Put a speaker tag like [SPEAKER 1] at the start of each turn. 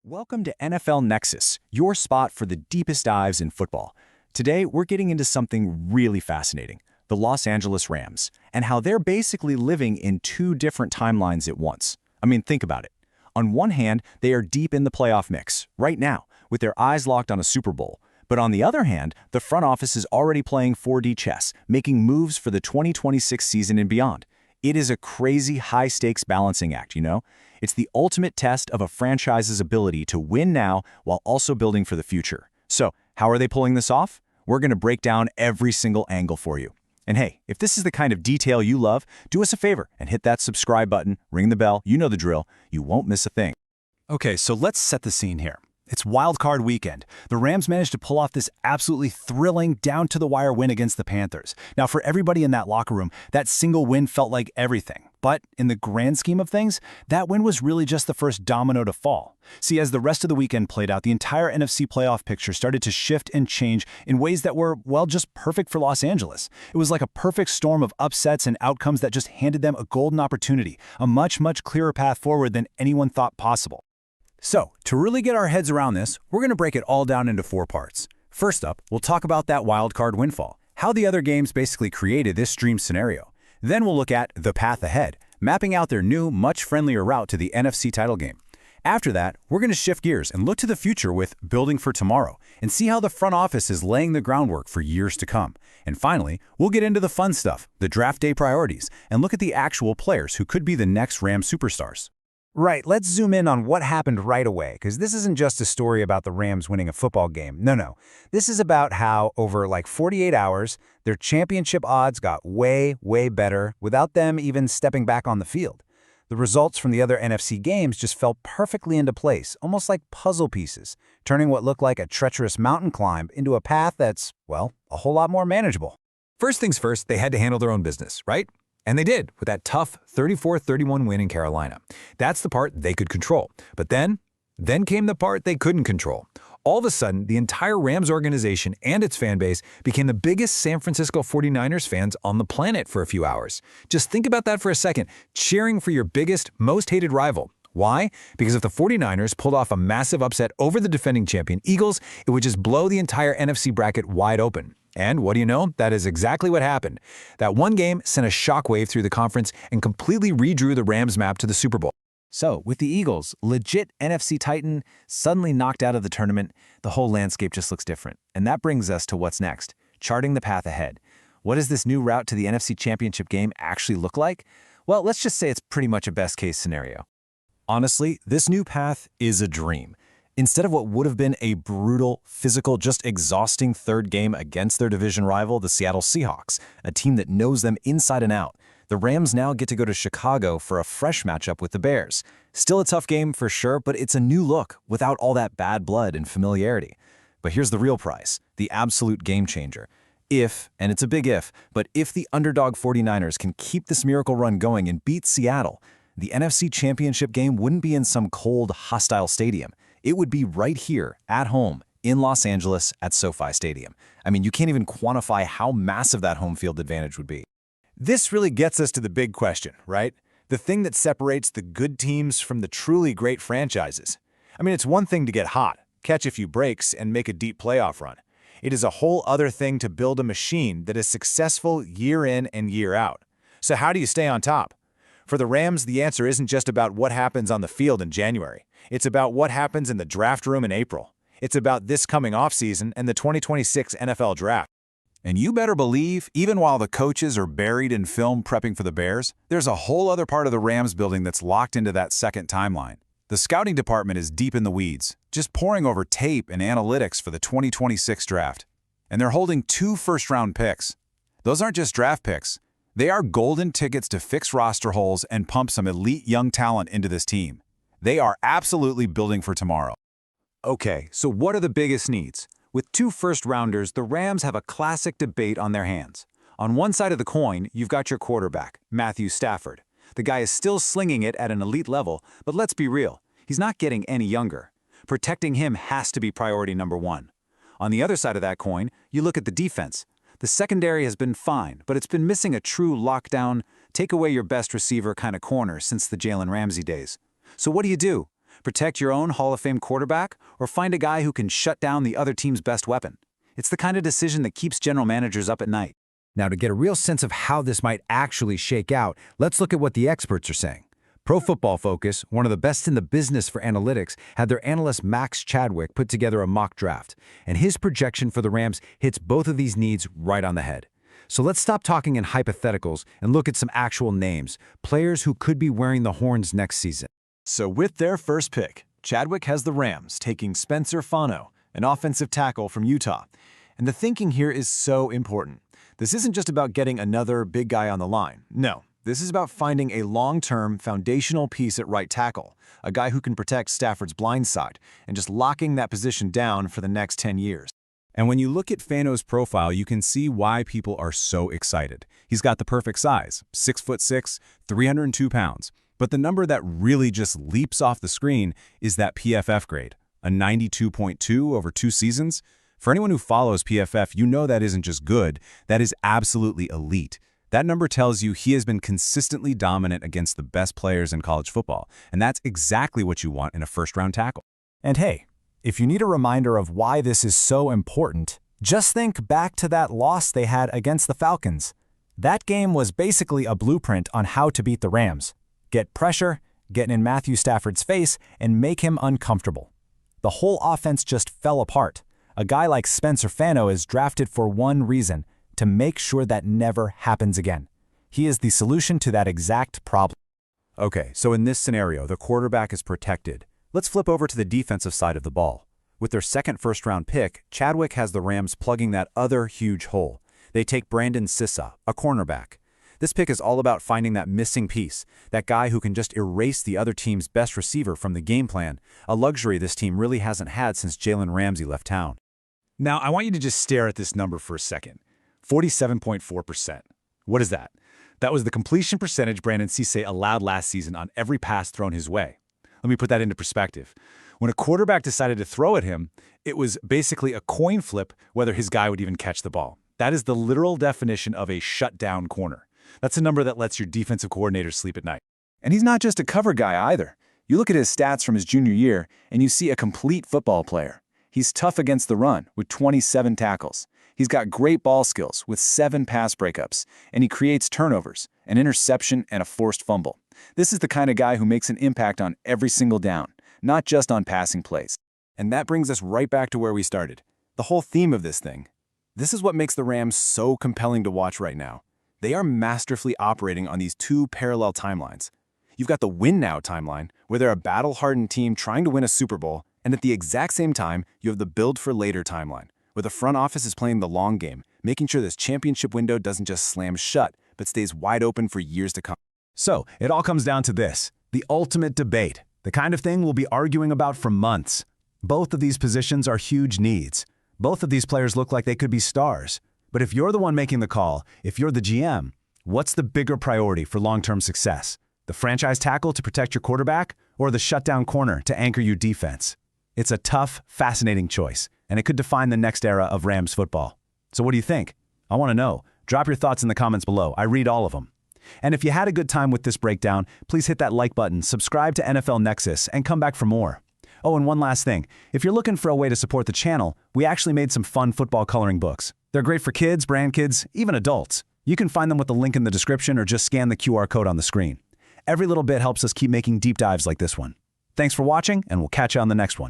[SPEAKER 1] Welcome to NFL Nexus, your spot for the deepest dives in football. Today, we're getting into something really fascinating, the Los Angeles Rams, and how they're basically living in two different timelines at once. I mean, think about it. On one hand, they are deep in the playoff mix, right now, with their eyes locked on a Super Bowl. But on the other hand, the front office is already playing 4D chess, making moves for the 2026 season and beyond. It is a crazy high-stakes balancing act, you know? It's the ultimate test of a franchise's ability to win now while also building for the future. So, how are they pulling this off? We're going to break down every single angle for you. And hey, if this is the kind of detail you love, do us a favor and hit that subscribe button, ring the bell, you know the drill. You won't miss a thing.
[SPEAKER 2] Okay, so let's set the scene here. It's Wild Card Weekend. The Rams managed to pull off this absolutely thrilling, down-to-the-wire win against the Panthers. Now, for everybody in that locker room, that single win felt like everything. But in the grand scheme of things, that win was really just the first domino to fall. See, as the rest of the weekend played out, the entire NFC playoff picture started to shift and change in ways that were, well, just perfect for Los Angeles. It was like a perfect storm of upsets and outcomes that just handed them a golden opportunity, a much, much clearer path forward than anyone thought possible. So, to really get our heads around this, we're going to break it all down into 4 parts. First up, we'll talk about that wild card windfall, how the other games basically created this dream scenario. Then we'll look at the path ahead, mapping out their new, much friendlier route to the NFC title game. After that, we're going to shift gears and look to the future with building for tomorrow and see how the front office is laying the groundwork for years to come. And finally, we'll get into the fun stuff, the draft day priorities, and look at the actual players who could be the next Rams superstars.
[SPEAKER 3] Right, let's zoom in on what happened right away, because this isn't just a story about the Rams winning a football game. No. This is about how, over like 48 hours, their championship odds got way, way better without them even stepping back on the field. The results from the other NFC games just fell perfectly into place, almost like puzzle pieces, turning what looked like a treacherous mountain climb into a path that's, well, a whole lot more manageable.
[SPEAKER 4] First things first, they had to handle their own business, right? And they did, with that tough 34-31 win in Carolina. That's the part they could control. But then came the part they couldn't control. All of a sudden, the entire Rams organization and its fan base became the biggest San Francisco 49ers fans on the planet for a few hours. Just think about that for a second, cheering for your biggest, most hated rival. Why? Because if the 49ers pulled off a massive upset over the defending champion Eagles, it would just blow the entire NFC bracket wide open. And what do you know? That is exactly what happened. That one game sent a shockwave through the conference and completely redrew the Rams map to the Super Bowl.
[SPEAKER 3] So, with the Eagles, legit NFC Titan, suddenly knocked out of the tournament, the whole landscape just looks different. And that brings us to what's next, charting the path ahead. What does this new route to the NFC Championship game actually look like? Well, let's just say it's pretty much a best-case scenario.
[SPEAKER 1] Honestly, this new path is a dream. Instead of what would have been a brutal, physical, just exhausting third game against their division rival, the Seattle Seahawks, a team that knows them inside and out, the Rams now get to go to Chicago for a fresh matchup with the Bears. Still a tough game for sure, but it's a new look without all that bad blood and familiarity. But here's the real prize, the absolute game changer. If, and it's a big if, but if the underdog 49ers can keep this miracle run going and beat Seattle, the NFC Championship game wouldn't be in some cold, hostile stadium. It would be right here, at home, in Los Angeles, at SoFi Stadium. I mean, you can't even quantify how massive that home field advantage would be.
[SPEAKER 2] This really gets us to the big question, right? The thing that separates the good teams from the truly great franchises. I mean, it's one thing to get hot, catch a few breaks, and make a deep playoff run. It is a whole other thing to build a machine that is successful year in and year out. So how do you stay on top? For the Rams, the answer isn't just about what happens on the field in January. It's about what happens in the draft room in April. It's about this coming offseason and the 2026 NFL Draft.
[SPEAKER 4] And you better believe, even while the coaches are buried in film prepping for the Bears, there's a whole other part of the Rams building that's locked into that second timeline. The scouting department is deep in the weeds, just poring over tape and analytics for the 2026 draft. And they're holding 2 first-round picks. Those aren't just draft picks. They are golden tickets to fix roster holes and pump some elite young talent into this team. They are absolutely building for tomorrow.
[SPEAKER 2] Okay, so what are the biggest needs? With 2 first-rounders, the Rams have a classic debate on their hands. On one side of the coin, you've got your quarterback, Matthew Stafford. The guy is still slinging it at an elite level, but let's be real, he's not getting any younger. Protecting him has to be priority number 1. On the other side of that coin, you look at the defense. The secondary has been fine, but it's been missing a true lockdown, take away your best receiver kind of corner since the Jalen Ramsey days. So what do? Protect your own Hall of Fame quarterback or find a guy who can shut down the other team's best weapon? It's the kind of decision that keeps general managers up at night.
[SPEAKER 3] Now, to get a real sense of how this might actually shake out, let's look at what the experts are saying. Pro Football Focus, one of the best in the business for analytics, had their analyst Max Chadwick put together a mock draft, and his projection for the Rams hits both of these needs right on the head. So let's stop talking in hypotheticals and look at some actual names, players who could be wearing the horns next season.
[SPEAKER 1] So with their first pick, Chadwick has the Rams taking Spencer Fano, an offensive tackle from Utah. And the thinking here is so important. This isn't just about getting another big guy on the line. No, this is about finding a long-term foundational piece at right tackle, a guy who can protect Stafford's blind side, and just locking that position down for the next 10 years.
[SPEAKER 2] And when you look at Fano's profile, you can see why people are so excited. He's got the perfect size, 6'6", 302 pounds. But the number that really just leaps off the screen is that PFF grade, a 92.2 over 2 seasons. For anyone who follows PFF, you know that isn't just good, that is absolutely elite. That number tells you he has been consistently dominant against the best players in college football, and that's exactly what you want in a first-round tackle.
[SPEAKER 3] And hey, if you need a reminder of why this is so important, just think back to that loss they had against the Falcons. That game was basically a blueprint on how to beat the Rams. Get pressure, get in Matthew Stafford's face, and make him uncomfortable. The whole offense just fell apart. A guy like Spencer Fano is drafted for one reason, to make sure that never happens again. He is the solution to that exact problem.
[SPEAKER 2] Okay, so in this scenario, the quarterback is protected. Let's flip over to the defensive side of the ball. With their second first-round pick, Chadwick has the Rams plugging that other huge hole. They take Brandon Cisse, a cornerback. This pick is all about finding that missing piece, that guy who can just erase the other team's best receiver from the game plan, a luxury this team really hasn't had since Jalen Ramsey left town.
[SPEAKER 5] Now, I want you to just stare at this number for a second. 47.4%. What is that? That was the completion percentage Brandon Cisse allowed last season on every pass thrown his way. Let me put that into perspective. When a quarterback decided to throw at him, it was basically a coin flip whether his guy would even catch the ball. That is the literal definition of a shutdown corner. That's a number that lets your defensive coordinator sleep at night.
[SPEAKER 1] And he's not just a cover guy either. You look at his stats from his junior year, and you see a complete football player. He's tough against the run with 27 tackles. He's got great ball skills with 7 pass breakups, and he creates turnovers, an interception, and a forced fumble. This is the kind of guy who makes an impact on every single down, not just on passing plays. And that brings us right back to where we started. The whole theme of this thing. This is what makes the Rams so compelling to watch right now. They are masterfully operating on these 2 parallel timelines. You've got the win now timeline, where they're a battle-hardened team trying to win a Super Bowl, and at the exact same time, you have the build for later timeline, where the front office is playing the long game, making sure this championship window doesn't just slam shut, but stays wide open for years to come.
[SPEAKER 2] So, it all comes down to this, the ultimate debate, the kind of thing we'll be arguing about for months. Both of these positions are huge needs. Both of these players look like they could be stars. But if you're the one making the call, if you're the GM, what's the bigger priority for long-term success? The franchise tackle to protect your quarterback, or the shutdown corner to anchor your defense? It's a tough, fascinating choice, and it could define the next era of Rams football. So what do you think? I want to know. Drop your thoughts in the comments below. I read all of them. And if you had a good time with this breakdown, please hit that like button, subscribe to NFL Nexus, and come back for more. Oh, and one last thing. If you're looking for a way to support the channel, we actually made some fun football coloring books. They're great for kids, grandkids, even adults. You can find them with the link in the description or just scan the QR code on the screen. Every little bit helps us keep making deep dives like this one. Thanks for watching, and we'll catch you on the next one.